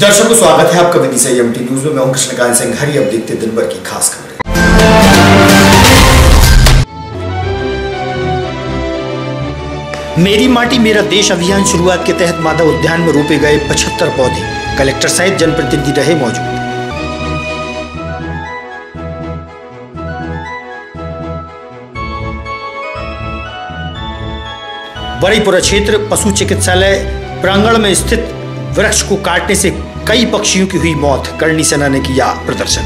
दर्शकों स्वागत है आपका विदिशा एमटी न्यूज में। मैं हूं कृष्णकांत सिंह। हरी अब देखते दिन भर की खास खबरें। मेरी माटी मेरा देश अभियान शुरुआत के तहत माधव उद्यान में रोपे गए 75 पौधे। कलेक्टर सहित जनप्रतिनिधि रहे मौजूद। बड़ीपुरा क्षेत्र पशु चिकित्सालय प्रांगण में स्थित वृक्ष को काटने से कई पक्षियों की हुई मौत। करनी सेना ने किया प्रदर्शन।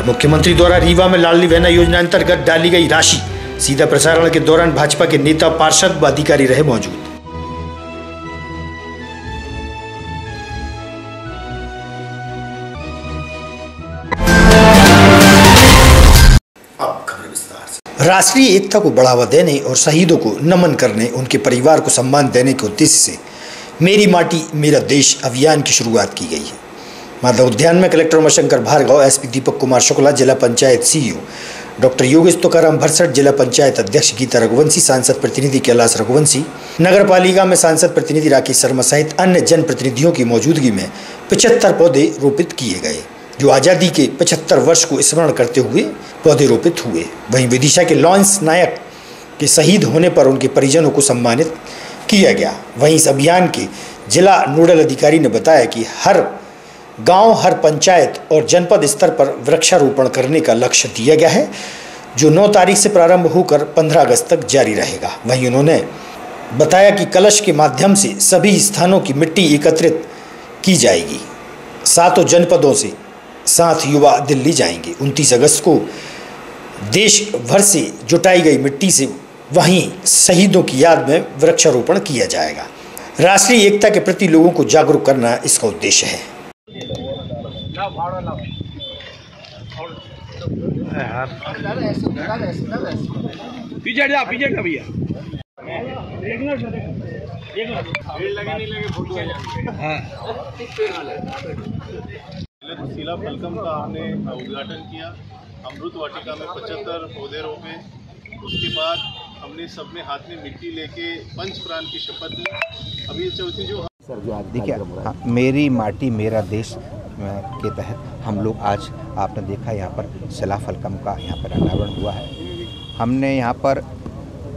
मुख्यमंत्री द्वारा रीवा में लाडली बहना योजना अंतर्गत डाली गई राशि। सीधा प्रसारण के दौरान भाजपा के नेता, पार्षद व अधिकारी रहे मौजूद। राष्ट्रीय एकता को बढ़ावा देने और शहीदों को नमन करने, उनके परिवार को सम्मान देने के उद्देश्य से मेरी माटी मेरा देश अभियान की शुरुआत की गई है। माधव उद्यान में कलेक्टर उमाशंकर भार्गव, एसपी दीपक कुमार शुक्ला, जिला पंचायत सीईओ डॉक्टर योगेश तुकाराम भरसट, जिला पंचायत अध्यक्ष गीता रघुवंशी, सांसद प्रतिनिधि कैलाश रघुवंशी, नगर पालिका में सांसद प्रतिनिधि राकेश शर्मा सहित अन्य जनप्रतिनिधियों की मौजूदगी में 75 पौधे रोपित किए गए, जो आज़ादी के 75 वर्ष को स्मरण करते हुए पौधे रोपित हुए। वहीं विदिशा के लॉन्स नायक के शहीद होने पर उनके परिजनों को सम्मानित किया गया। वहीं इस अभियान के जिला नोडल अधिकारी ने बताया कि हर गांव, हर पंचायत और जनपद स्तर पर वृक्षारोपण करने का लक्ष्य दिया गया है, जो 9 तारीख से प्रारंभ होकर 15 अगस्त तक जारी रहेगा। वहीं उन्होंने बताया कि कलश के माध्यम से सभी स्थानों की मिट्टी एकत्रित की जाएगी। 7 जनपदों से 7 युवा दिल्ली जाएंगे। 29 अगस्त को देश भर से जुटाई गई मिट्टी से वहीं शहीदों की याद में वृक्षारोपण किया जाएगा। राष्ट्रीय एकता के प्रति लोगों को जागरूक करना इसका उद्देश्य है। पीछे जा भैया। शिला फलकम का हमने उद्घाटन किया। अमृत वाटिका में 75 पौधे रोपे। उसके बाद हमने सब में हाथ में मिट्टी लेके पंच प्राण की शपथ ली। अभी चौथी जो देखिए, मेरी माटी मेरा देश के तहत हम लोग आज आपने देखा यहाँ पर शिला फलकम का यहाँ पर अनावरण हुआ है। हमने यहाँ पर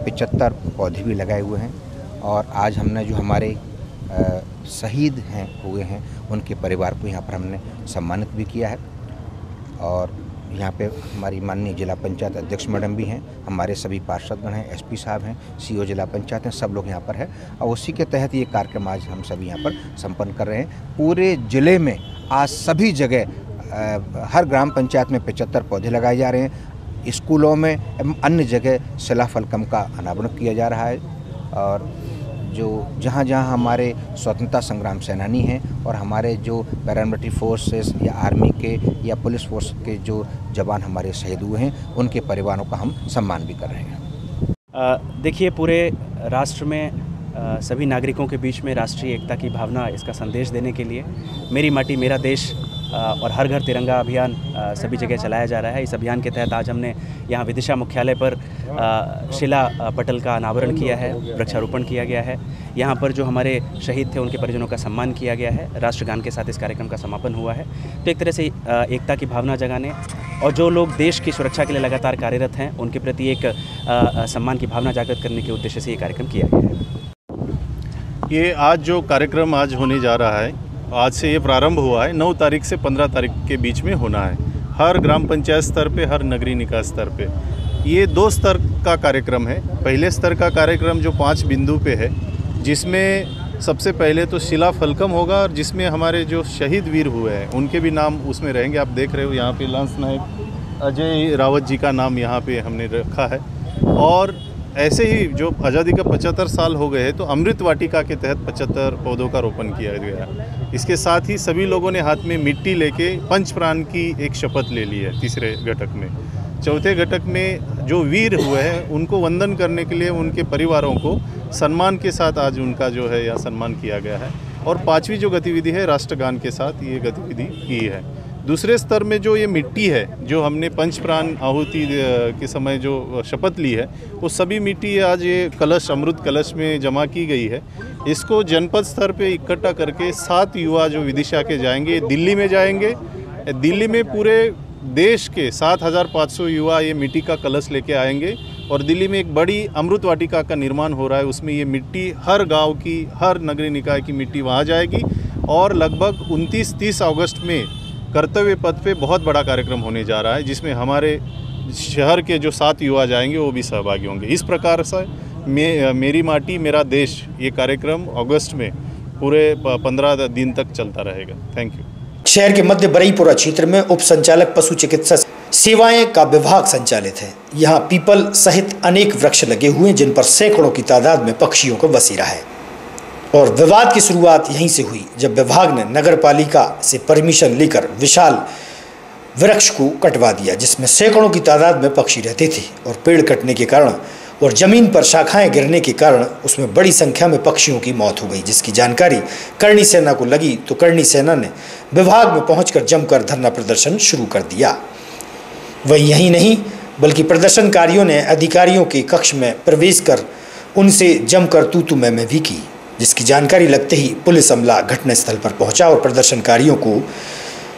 75 पौधे भी लगाए हुए हैं और आज हमने जो हमारे शहीद हुए हैं उनके परिवार को यहाँ पर हमने सम्मानित भी किया है। और यहाँ पे हमारी माननीय जिला पंचायत अध्यक्ष मैडम भी हैं, हमारे सभी पार्षदगण हैं, एसपी साहब हैं, सीईओ जिला पंचायत हैं, सब लोग यहाँ पर हैं। और उसी के तहत ये कार्यक्रम आज हम सभी यहाँ पर संपन्न कर रहे हैं। पूरे ज़िले में आज सभी जगह हर ग्राम पंचायत में 75 पौधे लगाए जा रहे हैं। स्कूलों में एवं अन्य जगह शिला फलकम का अनावरण किया जा रहा है। और जो जहाँ जहाँ हमारे स्वतंत्रता संग्राम सेनानी हैं और हमारे जो पैरामिलिट्री फोर्सेस या आर्मी के या पुलिस फोर्स के जो जवान हमारे शहीद हुए हैं, उनके परिवारों का हम सम्मान भी कर रहे हैं। देखिए, पूरे राष्ट्र में सभी नागरिकों के बीच में राष्ट्रीय एकता की भावना, इसका संदेश देने के लिए मेरी माटी मेरा देश और हर घर तिरंगा अभियान सभी जगह चलाया जा रहा है। इस अभियान के तहत आज हमने यहाँ विदिशा मुख्यालय पर शिला पटल का अनावरण किया है, वृक्षारोपण किया गया है। यहाँ पर जो हमारे शहीद थे उनके परिजनों का सम्मान किया गया है। राष्ट्रगान के साथ इस कार्यक्रम का समापन हुआ है। तो एक तरह से एकता की भावना जगाने और जो लोग देश की सुरक्षा के लिए लगातार कार्यरत हैं उनके प्रति एक सम्मान की भावना जागृत करने के उद्देश्य से ये कार्यक्रम किया गया है। ये आज जो कार्यक्रम आज होने जा रहा है, आज से ये प्रारंभ हुआ है। 9 तारीख से 15 तारीख के बीच में होना है। हर ग्राम पंचायत स्तर पे, हर नगरीय निकाय स्तर पे। ये 2 स्तर का कार्यक्रम है। पहले स्तर का कार्यक्रम जो 5 बिंदु पे है, जिसमें सबसे पहले तो शिला फलकम होगा और जिसमें हमारे जो शहीद वीर हुए हैं उनके भी नाम उसमें रहेंगे। आप देख रहे हो यहाँ पे लांस नायक अजय रावत जी का नाम यहाँ पे हमने रखा है। और ऐसे ही जो आज़ादी का 75 साल हो गए हैं, तो अमृत वाटिका के तहत 75 पौधों का रोपण किया गया। इसके साथ ही सभी लोगों ने हाथ में मिट्टी लेके पंच प्राण की एक शपथ ले ली है। तीसरे घटक में, चौथे घटक में जो वीर हुए हैं उनको वंदन करने के लिए उनके परिवारों को सम्मान के साथ आज उनका जो है यह सम्मान किया गया है। और 5वीं जो गतिविधि है, राष्ट्रगान के साथ ये गतिविधि की है। दूसरे स्तर में जो ये मिट्टी है, जो हमने पंच प्राण आहुति के समय जो शपथ ली है, वो सभी मिट्टी आज ये कलश, अमृत कलश में जमा की गई है। इसको जनपद स्तर पे इकट्ठा करके 7 युवा जो विदिशा के जाएंगे, दिल्ली में जाएंगे। दिल्ली में पूरे देश के 7,500 युवा ये मिट्टी का कलश लेके आएंगे और दिल्ली में एक बड़ी अमृत वाटिका का निर्माण हो रहा है। उसमें ये मिट्टी हर गांव की, हर नगरीय निकाय की मिट्टी वहाँ जाएगी और लगभग 29-30 अगस्त में कर्तव्य पथ पे बहुत बड़ा कार्यक्रम होने जा रहा है, जिसमें हमारे शहर के जो 7 युवा जाएंगे वो भी सहभागी होंगे। इस प्रकार से मेरी माटी मेरा देश ये कार्यक्रम अगस्त में पूरे 15 दिन तक चलता रहेगा। Thank you. शहर के मध्य बरईपुरा क्षेत्र में उप संचालक पशु चिकित्सा सेवाएं का विभाग संचालित है। यहाँ पीपल सहित अनेक वृक्ष लगे हुए हैं, जिन पर सैकड़ों की तादाद में पक्षियों का बसेरा है। और विवाद की शुरुआत यहीं से हुई, जब विभाग ने नगर पालिका से परमिशन लेकर विशाल वृक्ष को कटवा दिया, जिसमें सैकड़ों की तादाद में पक्षी रहते थे। और पेड़ कटने के कारण और जमीन पर शाखाएं गिरने के कारण उसमें बड़ी संख्या में पक्षियों की मौत हो गई, जिसकी जानकारी करणी सेना को लगी तो करणी सेना ने विभाग में पहुंचकर जमकर धरना प्रदर्शन शुरू कर दिया। वही यही नहीं, बल्कि प्रदर्शनकारियों ने अधिकारियों के कक्ष में प्रवेश कर उनसे जमकर तू-तू मैं भी की, जिसकी जानकारी लगते ही पुलिस अमला घटनास्थल पर पहुंचा और प्रदर्शनकारियों को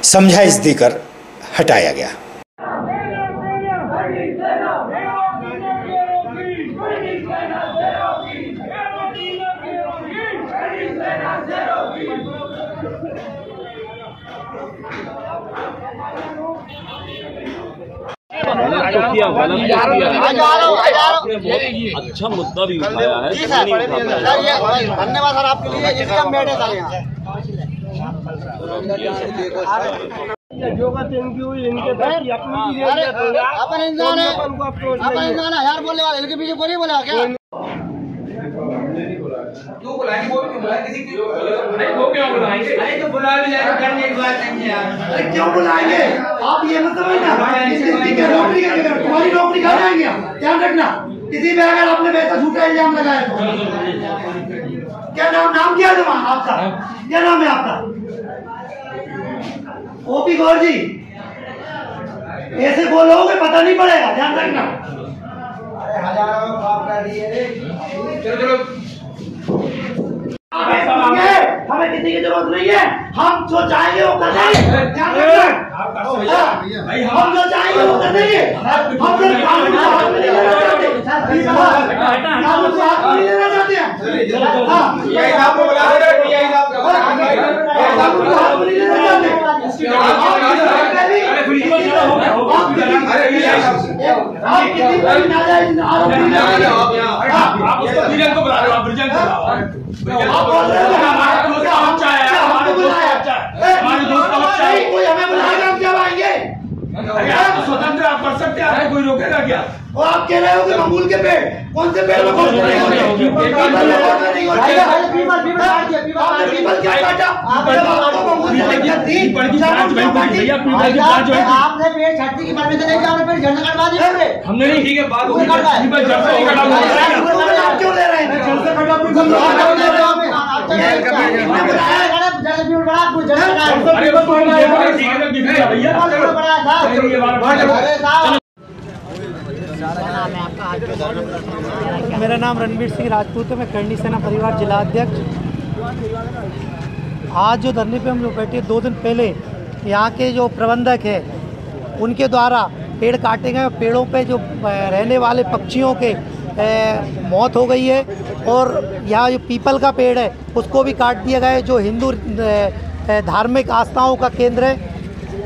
समझाइश देकर हटाया गया। अच्छा मुद्दा भी उठाया है। धन्यवाद सर आपके लिए। इसलिए हम बैठे सर यहाँ। अपन इंसान है, यार बोलने वाले इनके पीछे कोई बोला क्या? क्यों बुलाएंगे? वो भी क्यों बुलाएंगे? किसी को नहीं, वो क्यों बुलाएंगे? अरे तो बुला भी जाएगा, करने की बात नहीं है यार। अरे क्यों बुलाएंगे? आप ये मत समझना, नौकरी करेंगे, तुम्हारी नौकरी खा जाएंगे। ध्यान रखना, किसी पे अगर आपने वैसा झूठा इल्जाम लगाया तो क्या नाम क्या है आपका? क्या नाम है आपका? ओपी गौर जी, ऐसे बोलोगे पता नहीं पड़ेगा, ध्यान रखना। अरे हजारों माफ कर दिए। चलो हमें किसी की जरूरत नहीं है, हम जो चाहेंगे वो कर देंगे। ध्यान रखना, हम जो चाहेंगे वो कर देंगे। हम सिर्फ कानून को हाथ में नहीं लेना चाहते, कानून को हाथ में नहीं लेना चाहते हैं। आपको बुला रहे हैं, कानून को हाथ में नहीं लेना चाहते। आप किसी पर नाजायज आरोप नहीं लगाएंगे। आप उसको ब्रिजन को बुला रहे हो, आप ब्रिजन को आप बोल रहे हो हमारा दोस्त का बच्चा है, हमारे दोस्त का बच्चा है, हमारे दोस्त का बच्चा है। कोई हमें बुलाएगा, हम क्या आएंगे? अरे स्वतंत्र आप कर सकते हैं, कोई रोकेगा क्या? और आप कह रहे हो कि अमूल के पेड़, कौन से पेड़ में कौन से नहीं होते? पीपल क्या काटा? आपने पेड़ छाटने की परमिशन नहीं, आपने पेड़ झंडा कटवा दिया। हमने नहीं, ठीक है बात हो गई। क्यों ले रहे हैं? मेरा नाम रणवीर सिंह राजपूत है, मैं करणी सेना परिवार जिला अध्यक्ष। आज जो धरने पे हम लोग बैठे, 2 दिन पहले यहाँ के जो प्रबंधक है उनके द्वारा पेड़ काटे गए, पेड़ों पे जो रहने वाले पक्षियों के मौत हो गई है। और यहाँ जो पीपल का पेड़ है उसको भी काट दिया गया है, जो हिंदू धार्मिक आस्थाओं का केंद्र है।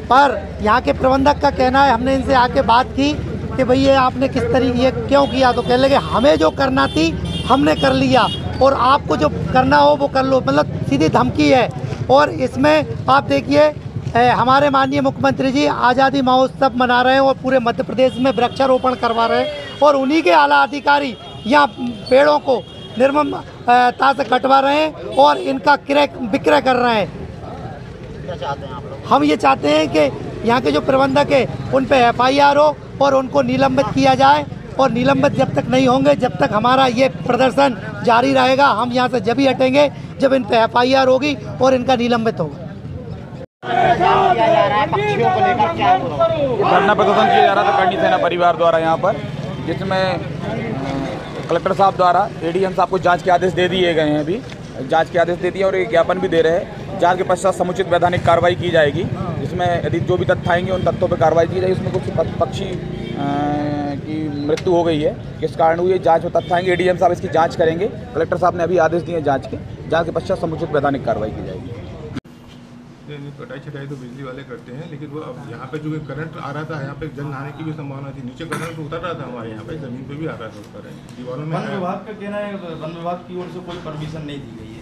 पर यहाँ के प्रबंधक का कहना है, हमने इनसे आके बात की कि भैया आपने किस तरीके ये क्यों किया, तो कहने लगे हमें जो करना थी हमने कर लिया और आपको जो करना हो वो कर लो, मतलब सीधी धमकी है। और इसमें आप देखिए हमारे माननीय मुख्यमंत्री जी आज़ादी महोत्सव मना रहे हैं और पूरे मध्य प्रदेश में वृक्षारोपण करवा रहे हैं और उन्हीं के आला अधिकारी यहाँ पेड़ों को निर्ममता से कटवा रहे हैं और इनका क्रय विक्रय कर रहे हैं। हम ये चाहते हैं कि यहाँ के जो प्रबंधक है उन पे FIR हो और उनको निलंबित किया जाए, और निलंबित जब तक नहीं होंगे जब तक हमारा ये प्रदर्शन जारी रहेगा। हम यहाँ से जब ही हटेंगे जब इन पे FIR होगी और इनका निलंबित होगा। धरना प्रदर्शन किया जा रहा था करणी सेना परिवार द्वारा यहाँ पर, जिसमें कलेक्टर साहब द्वारा एडीएम साहब को जांच के आदेश दे दिए गए हैं। अभी जांच के आदेश दे दिए और एक ज्ञापन भी दे रहे हैं। जांच के पश्चात समुचित वैधानिक कार्रवाई की जाएगी, जिसमें यदि जो भी तथ्य आएंगे उन तथ्यों पर कार्रवाई की जाएगी। उसमें कुछ पक्षी की मृत्यु हो गई है, किस कारण हुई है जांच में तथ्य आएंगे। एडीएम साहब इसकी जांच करेंगे। कलेक्टर साहब ने अभी आदेश दिए जांच के पश्चात समुचित वैधानिक कार्रवाई की जाएगी। कटाई छटाई तो बिजली वाले करते हैं, लेकिन वो अब यहाँ पे जो करंट आ रहा था, यहाँ पे जल नहाने की भी संभावना थी। नीचे करंट उतर रहा था हमारे यहाँ पे, जमीन पे भी आ रहा था करंट दीवारों में। वन विभाग का कहना है वन विभाग की ओर से कोई परमिशन नहीं दी गई है।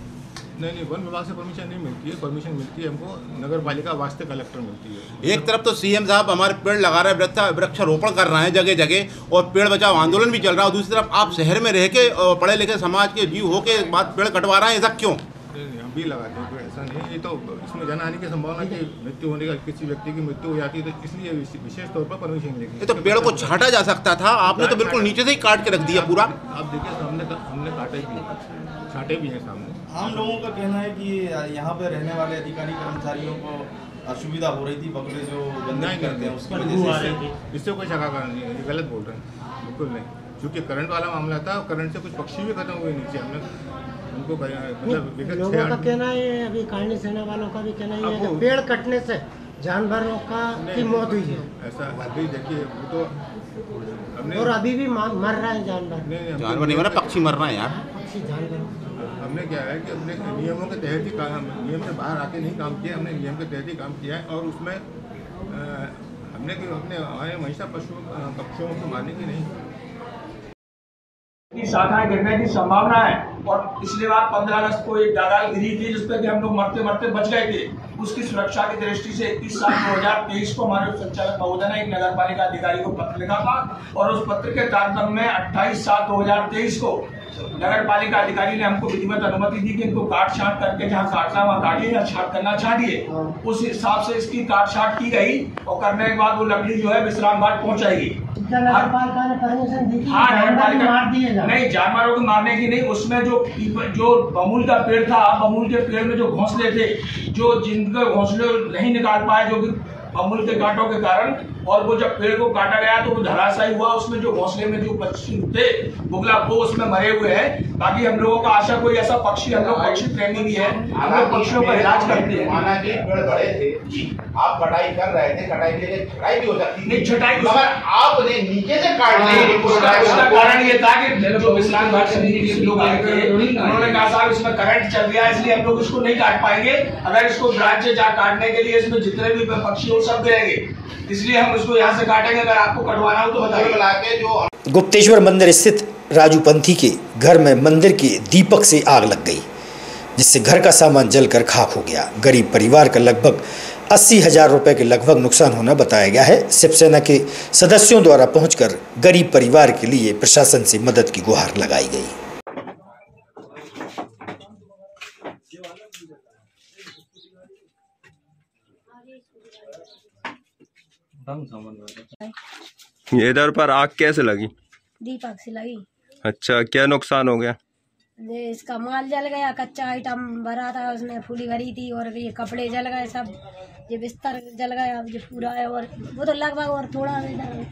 नहीं, वन विभाग से परमिशन नहीं मिलती है। परमिशन मिलती है हमको नगर पालिका वास्ते कलेक्टर मिलती है। एक तरफ तो सीएम साहब हमारे पेड़ लगा रहे हैं, वृक्षारोपण कर रहे हैं जगह जगह, और पेड़ बचाओ आंदोलन भी चल रहा है। और दूसरी तरफ आप शहर में रह के पढ़े लिखे समाज के जीव होके बाद पेड़ कटवा रहे हैं, ऐसा क्यों? हम भी लगाते हैं, ऐसा नहीं। ये तो इसमें जनहानि की संभावना की मृत्यु होने का, किसी व्यक्ति की मृत्यु हो जाती है तो इसलिए विशेष तौर पर परमिशन मिलेगी। ये तो पेड़ को छाटा जा सकता था, आपने तो बिल्कुल नीचे से ही काट के रख दिया पूरा। आप देखिए हमने काटे भी, छाटे भी हैं सामने। आम लोगों का कहना है कि यहाँ पे रहने वाले अधिकारी कर्मचारियों को असुविधा हो रही थी, बगले जो गंदगी करते हैं उसकी वजह से। इससे कोई शकाकार नहीं है, ये गलत बोल रहे हैं, बिल्कुल नहीं। क्योंकि करंट वाला मामला था, करंट से कुछ पक्षी भी खत्म हुए नीचे। हमने उनको मतलब लोगों का कहना है, अभी करणी सेना वालों का भी कहना है कि पेड़ कटने से जानवरों की मौत हुई है। ऐसा अभी देखिए, वो तो हमने और अभी भी मर रहा है जानवर। जानवर नहीं मर रहा, पक्षी मर रहा है यार। पक्षी जानवर हमने क्या है कि अपने नियमों के तहत ही काम, नियम से बाहर आके नहीं काम किया, हमने नियम के तहत ही काम किया है। और उसमें हमने हमारे महिषा पक्षियों को मारने की नहीं की शाखाएं गिरने की संभावना है। और पिछली बार 15 अगस्त को एक डागाल गिरी थी जिसपे कि हम लोग मरते मरते बच गए थे। उसकी सुरक्षा की दृष्टि से 21/7/2023 को हमारे संचालक महोदय ने एक नगर पालिका अधिकारी को पत्र लिखा था, और उस पत्र के तारतम्य में 28/7/2023 को नगर पालिका अधिकारी ने हमको विधिवत अनुमति दी कि इनको काट छांट करके जहाँ काटना वहाँ काटिए या छांट करना छाटिए। उस हिसाब से इसकी काट छांट की गई, और करने के बाद वो लकड़ी जो है विश्राम घाट पहुँचाएगी। नगर पालिका ने परमिशन दी, हाँ, नगर पालिका मार दिए नहीं, जानवरों को मारने की नहीं। उसमें जो बमूल का पेड़ था, बमूल के पेड़ में जो घोंसले थे, जो जिनके घोंसले नहीं निकाल पाए जो कि बमूल के कांटों के कारण, और वो जब पेड़ को काटा गया तो वो धराशायी हुआ। उसमें जो घोंसले में जो पक्षी थे बुगला, वो उसमें मरे हुए हैं। बाकी हम लोगों का आशा कोई ऐसा पक्षी, हम लोग पक्षी प्रेमी भी है, हम लोग पक्षियों का इलाज करते हैं। माना कि पेड़ बड़े थे, आप कटाई कर रहे थे, कटाई के लिए छटाई भी हो सकती नहीं, छटाई मगर आपने नीचे से काट दी। उसका कारण ये था कि जो विश्राम घाट समिति के लोग आए थे, उन्होंने कहा साहब इसमें करंट चल गया, इसलिए हम लोग इसको नहीं काट पाएंगे। अगर इसको ब्रांच से जा काटने के लिए इसमें जितने भी पक्षी हो सब गिरेंगे, इसलिए हम इसको यहाँ से काटेंगे। अगर आपको कटवाना हो तो बताइए। गुप्तेश्वर मंदिर स्थित राजू पंथी के घर में मंदिर के दीपक से आग लग गई, जिससे घर का सामान जलकर खाक हो गया। गरीब परिवार का लगभग 80,000 रुपए के लगभग नुकसान होना बताया गया है। शिवसेना के सदस्यों द्वारा पहुंचकर गरीब परिवार के लिए प्रशासन से मदद की गुहार लगाई गई। इधर पर आग कैसे लगी? दीपक से लगी। अच्छा, क्या नुकसान हो गया? इसका माल जल गया, कच्चा आइटम भरा था उसमें, फूली भरी थी, और ये कपड़े जल गए सब, ये बिस्तर जल गया अब जो पूरा है। और वो तो लगभग और थोड़ा इधर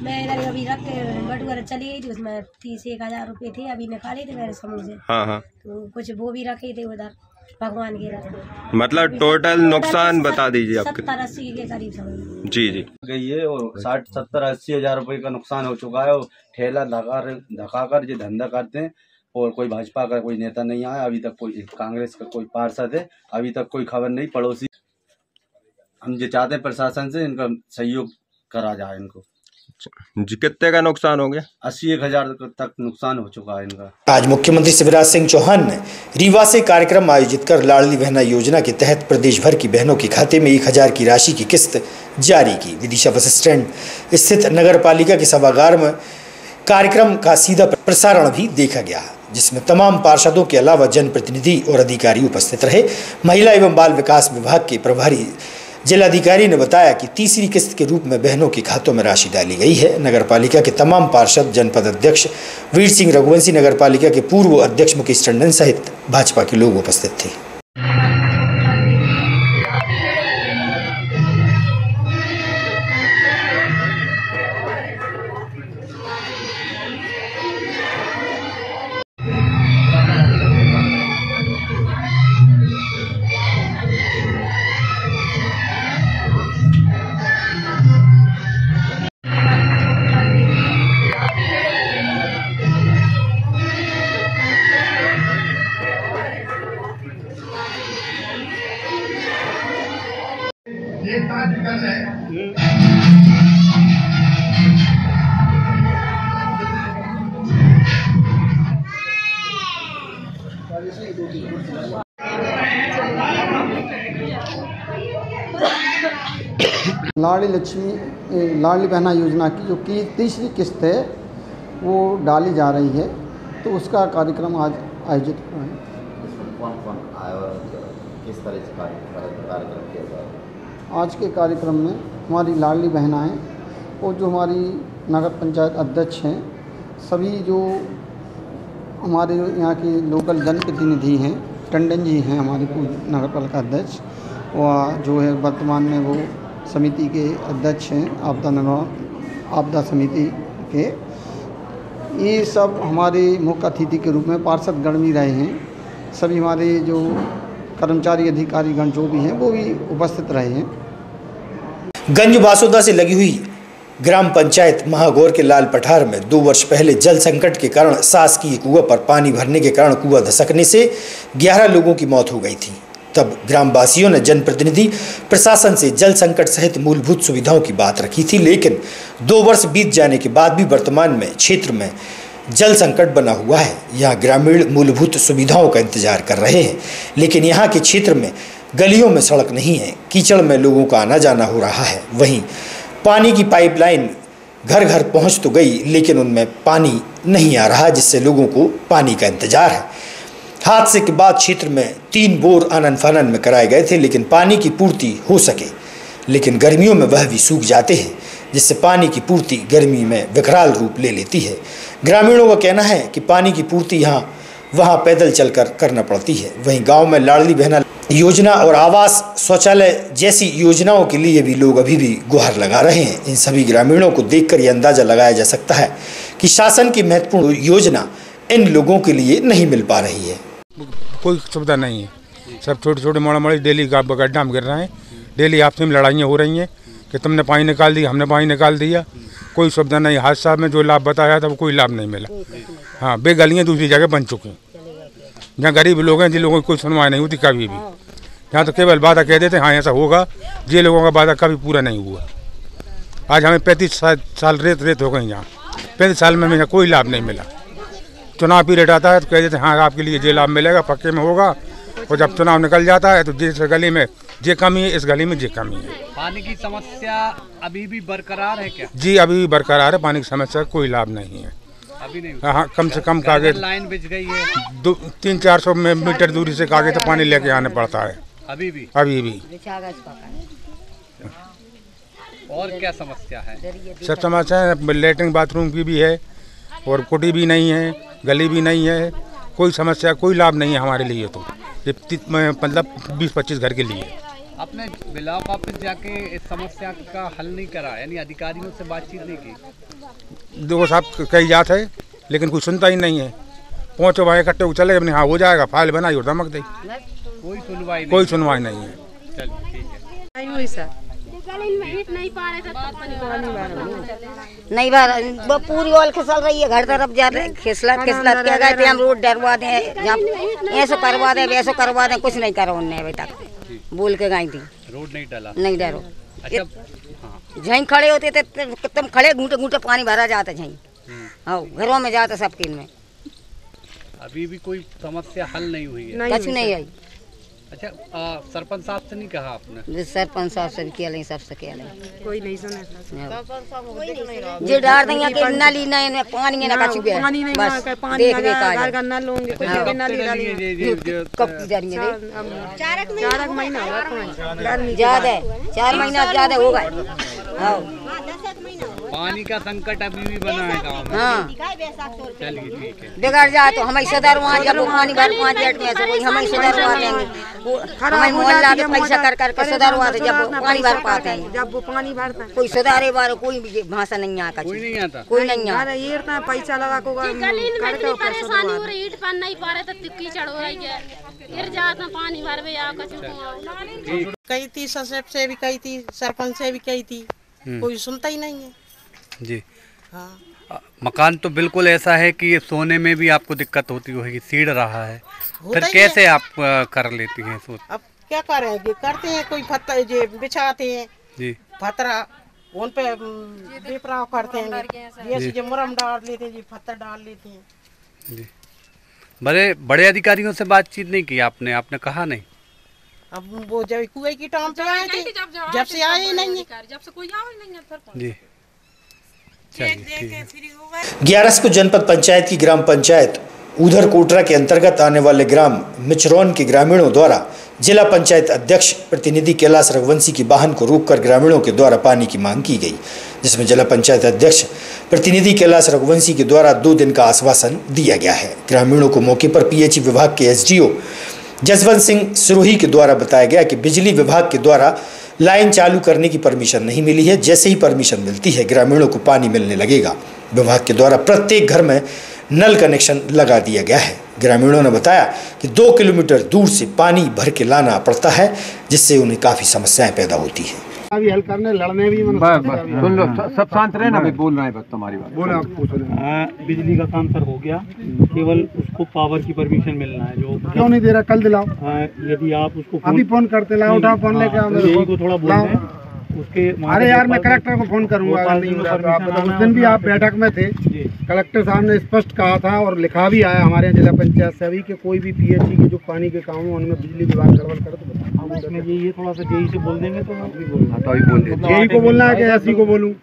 मैं इधर अभी रख के बटुआ चली गई थी, उसमें 31,000 रुपये थे, अभी निकाले थे मेरे समूह से। हाँ, तो कुछ वो भी रखे थे उधर भगवान के रथ। मतलब टोटल नुकसान बता दीजिए आपके। 70-80 के करीब समझ। जी गई है, और 60-70-80 हजार रुपये का नुकसान हो चुका है। और ठेला धका कर जो धंधा करते हैं, और कोई भाजपा का कोई नेता नहीं आया अभी तक, कोई कांग्रेस का कोई पार्षद है अभी तक कोई खबर नहीं। पड़ोसी हम जो चाहते हैं प्रशासन से इनका सहयोग करा जाए इनको। जी, कितने का नुकसान हो गया? 80,000 तक नुकसान हो चुका है इनका। आज मुख्यमंत्री शिवराज सिंह चौहान ने रीवा से कार्यक्रम आयोजित कर लाडली बहना योजना के तहत प्रदेश भर की बहनों के खाते में 1,000 की राशि की किस्त जारी की। विदिशा बस स्टैंड स्थित नगर पालिका के सभागार में कार्यक्रम का सीधा प्रसारण भी देखा गया, जिसमें तमाम पार्षदों के अलावा जनप्रतिनिधि और अधिकारी उपस्थित रहे। महिला एवं बाल विकास विभाग के प्रभारी जिलाधिकारी ने बताया कि तीसरी किस्त के रूप में बहनों के खातों में राशि डाली गई है। नगर पालिका के तमाम पार्षद, जनपद अध्यक्ष वीर सिंह रघुवंशी, नगर पालिका के पूर्व अध्यक्ष मुकेश टंडन सहित भाजपा के लोग उपस्थित थे। लाडली बहना योजना की जो कि तीसरी किस्त है वो डाली जा रही है, तो उसका कार्यक्रम आज आयोजित हुआ है। कौन आया और किस तरह से कार्यक्रम किया जा रहा है? आज के कार्यक्रम में हमारी लाडली बहनाएँ और जो हमारी नगर पंचायत अध्यक्ष हैं, सभी जो हमारे यहाँ के लोकल जनप्रतिनिधि हैं, टंडन जी हैं हमारे नगर पालिका अध्यक्ष, वह जो है वर्तमान में वो समिति के अध्यक्ष हैं आपदा समिति के। ये सब हमारे मुख्य अतिथि के रूप में पार्षद गण भी रहे हैं। सभी हमारे जो कर्मचारी अधिकारी गण जो भी हैं वो भी उपस्थित रहे हैं। गंज बासोदा से लगी हुई ग्राम पंचायत महागौर के लाल पठार में 2 वर्ष पहले जल संकट के कारण शासकीय कुआं पर पानी भरने के कारण कुआं धसकने से 11 लोगों की मौत हो गई थी। तब ग्रामवासियों ने जनप्रतिनिधि प्रशासन से जल संकट सहित मूलभूत सुविधाओं की बात रखी थी, लेकिन 2 वर्ष बीत जाने के बाद भी वर्तमान में क्षेत्र में जल संकट बना हुआ है। यहाँ ग्रामीण मूलभूत सुविधाओं का इंतजार कर रहे हैं, लेकिन यहाँ के क्षेत्र में गलियों में सड़क नहीं है, कीचड़ में लोगों का आना जाना हो रहा है। वहीं पानी की पाइपलाइन घर घर पहुँच तो गई, लेकिन उनमें पानी नहीं आ रहा, जिससे लोगों को पानी का इंतजार है। हादसे के बाद क्षेत्र में 3 बोर आनन फानन में कराए गए थे, लेकिन पानी की पूर्ति हो सके, लेकिन गर्मियों में वह भी सूख जाते हैं, जिससे पानी की पूर्ति गर्मी में विकराल रूप ले लेती है। ग्रामीणों का कहना है कि पानी की पूर्ति यहाँ वहाँ पैदल चलकर करना पड़ती है। वहीं गांव में लाडली बहना योजना और आवास शौचालय जैसी योजनाओं के लिए भी लोग अभी भी गुहार लगा रहे हैं। इन सभी ग्रामीणों को देखकर यह अंदाजा लगाया जा सकता है कि शासन की महत्वपूर्ण योजना इन लोगों के लिए नहीं मिल पा रही है। कोई सुविधा नहीं है, सब छोटे छोटे मोड़ा मोड़ी डेली गड्ढा में गिर रहे हैं। डेली आपस में लड़ाइयाँ हो रही हैं कि तुमने पानी निकाल दिया, हमने पानी निकाल दिया। कोई सुविधा नहीं। हादसा में जो लाभ बताया था वो कोई लाभ नहीं मिला। हाँ, बेगलियाँ दूसरी जगह बन चुकी हैं। जहाँ गरीब लोग हैं, जिन लोगों की कोई सुनवाई नहीं होती कभी भी। यहाँ तो केवल वादा कह देते हाँ ऐसा होगा, ये लोगों का वादा कभी पूरा नहीं हुआ। आज हमें 35 साल रेत हो गई यहाँ। 35 साल में हमें कोई लाभ नहीं मिला। चुनाव पीरियड आता है तो कह देते हाँ आपके लिए ये लाभ मिलेगा, पक्के में होगा, और जब चुनाव निकल जाता है तो जिस गली में ये कमी है, इस गली में ये कमी है। पानी की समस्या अभी भी बरकरार है क्या? जी अभी भी बरकरार है। पानी की समस्या कोई लाभ नहीं है अभी नहीं। हाँ, कम से कम कागज लाइन बिछ गई है। 300-400 मीटर दूरी से कागज तो पानी लेके आना पड़ता है अभी भी। और क्या समस्या है? सब समस्या है। लेटरिन बाथरूम की भी है और कुटी भी नहीं है, गली भी नहीं है। कोई समस्या कोई लाभ नहीं है हमारे लिए। तो ये मतलब 20-25 घर के लिए। आपने ब्लॉक ऑफिस जाके इस समस्या का हल नहीं करा, यानी अधिकारियों से बातचीत नहीं की? दो साहब कही जाते है लेकिन कोई सुनता ही नहीं है। पहुँचो वहाँ इकट्ठे को चले अपने हाँ हो जाएगा, फाइल बनाई और धमक दी। कोई सुनवाई नहीं है। चलिए ठीक है। नहीं बार वो पूरी ओल खिसल रही है, घर तरफ जा रहे खिसलत क्या गए थे हम। रोड डरवा दें, ऐसा करवा दें वैसा करवा दें, कुछ नहीं करा उनने अभी तक। बोल के गई थी रोड नहीं डाला, नहीं डरो। अच्छा झहीं खड़े होते थे तुम खड़े घूंटे घूंटे पानी भरा जाता झहीं। हाँ घरों में जाता सबके में। अभी भी कोई समस्या हल नहीं हुई है? कुछ नहीं आई। अच्छा सरपंच साहब से नहीं कहा आपने? सरपंच साहब से किया नहीं, सबसे किया नहीं, कोई नहीं सुना। जे डार देंगे कि नाली नहीं पानी ना कछु गया, पानी नहीं बस पानी देख घर का नल होंगे, कुछ भी नाली डालेंगे। कब की डालेंगे? 4 महीना ज्यादा 4 महीना ज्यादा हो गए। हाँ पानी का संकट अभी भी बना है गाँव में। हाँ चलिए ठीक है। बिगड़ जाए तो हमें सदर वहाँ जब वो पानी भर 5 जेठ में से वही हमें सदर वहाँ देंगे। हमें मोहल्ला के पैसा कर के सदर वहाँ जब वो पानी भर पाते हैं, जब वो पानी भरता है कोई सुधारे बारे कोई भाषा नहीं आता, कोई नहीं आता, कोई नहीं आता। ये इतना पैसा लगा को परेशानी हो रही, ईट पान नहीं पा रहे तो कीचड़ हो रही है, गिर जाता पानी भर में आ कुछ। कही थी ससब से भी कही थी, सरपंच से भी कही थी, कोई सुनता ही नहीं है जी। हाँ मकान तो बिल्कुल ऐसा है कि सोने में भी आपको दिक्कत होती होगी, सीढ़ रहा है, फिर कैसे आप कर लेती हैं? अब क्या करेंगे, करते हैं कोई पत्थर जे बिछाते हैं जी, पत्थरा उन पे बेपराव करते हैं, जैसे जो मुरम डाल लेते हैं जी, पत्थर डाल लेते हैं जी। बड़े अधिकारियों से बातचीत नहीं की आपने? आपने कहा नहीं? अब वो जब कुएं की टाइम पे आए थे, जब से आए ही नहीं है, जब से कोई आए नहीं है फिर जी। ग्यारस को जनपद पंचायत की ग्राम पंचायत उधर कोटरा के अंतर्गत आने वाले ग्राम मिचरौन के ग्रामीणों द्वारा जिला पंचायत अध्यक्ष प्रतिनिधि कैलाश रघुवंशी की वाहन को रोककर ग्रामीणों के द्वारा पानी की मांग की गई, जिसमें जिला पंचायत अध्यक्ष प्रतिनिधि कैलाश रघुवंशी के द्वारा 2 दिन का आश्वासन दिया गया है। ग्रामीणों को मौके पर पीएचई विभाग के एसडीओ जसवंत सिंह सिरोही के द्वारा बताया गया कि बिजली विभाग के द्वारा लाइन चालू करने की परमिशन नहीं मिली है। जैसे ही परमिशन मिलती है ग्रामीणों को पानी मिलने लगेगा। विभाग के द्वारा प्रत्येक घर में नल कनेक्शन लगा दिया गया है। ग्रामीणों ने बताया कि 2 किलोमीटर दूर से पानी भर के लाना पड़ता है, जिससे उन्हें काफ़ी समस्याएं पैदा होती है। अभी हल करने लड़ने भी सुन लो, सब शांत रहे ना, मैं बोल रहा है बस तुम्हारी बात। बोलो आप पूछो। बिजली का काम सर हो गया, केवल उसको पावर की परमिशन मिलना है। जो क्यों नहीं दे रहा? कल दिलाओ। यदि आप उसको अभी फोन करते लाओ, उठा फोन लेके आओ यही को थोड़ा बोल रहे हैं उसके। अरे यार मैं कलेक्टर को फोन करूंगा अगर नहीं हो रहा तो। आप बताओ, उस दिन भी आप बैठक में थे, कलेक्टर साहब ने स्पष्ट कहा था और लिखा भी आया हमारे यहाँ जिला पंचायत से अभी कि कोई भी पीएचई के जो पानी के काम है उनमें बिजली विभाग गड़बड़ करे तो उसमें ये थोड़ा सा जेई से बोल देंगे तो आप भी बोल जेई को बोलना है कि एससी को बोलूँ?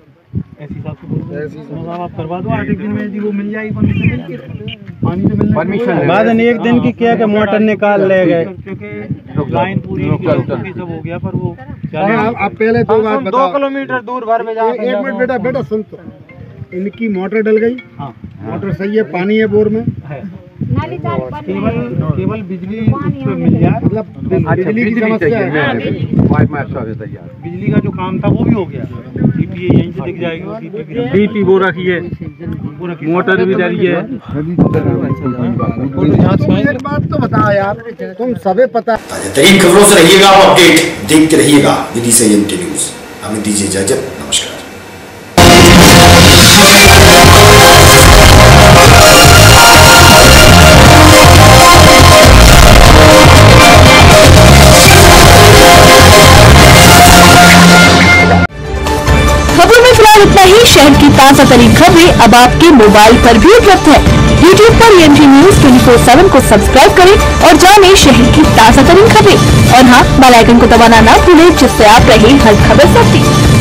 ऐसी साहब को आप करवा दो, 8 दिन में जी वो मिल जाएगी पानी तो मिलने परमिशन। बाद में 1 दिन की क्या मोटर निकाल ले गए, लाइन पूरी सब हो गया पर वो आप पहले 2 बात बताओ। 2 किलोमीटर दूर भर में जाके 1 मिनट बेटा सुन तो। इनकी मोटर डल गई, मोटर सही है, पानी है बोर में, केवल बिजली मिल जाए, मतलब बिजली की समस्या है। बिजली का जो काम था वो भी हो गया, डीपी यहीं से दिख जाएगी, डीपी वो रखी है, मोटर भी डली है। एक बात तो बताओ यार, तुम सबे पता। तरीन खबरों से रहिएगा आप अपडेट देखते रहिएगा विदिशा एमटी न्यूज। हमें दीजिए इजाजत, नमस्कार। खबरों में फिलहाल इतना ही। शहर की ताजा तरीन खबरें अब आपके मोबाइल पर भी उपलब्ध है। YouTube पर एमटी न्यूज 24/7 को सब्सक्राइब करें और जानें शहर की ताजा तरीन खबरें। और हाँ, बेल आइकन को दबाना ना भूलें, जिससे आप रहे हर खबर से अपडेट।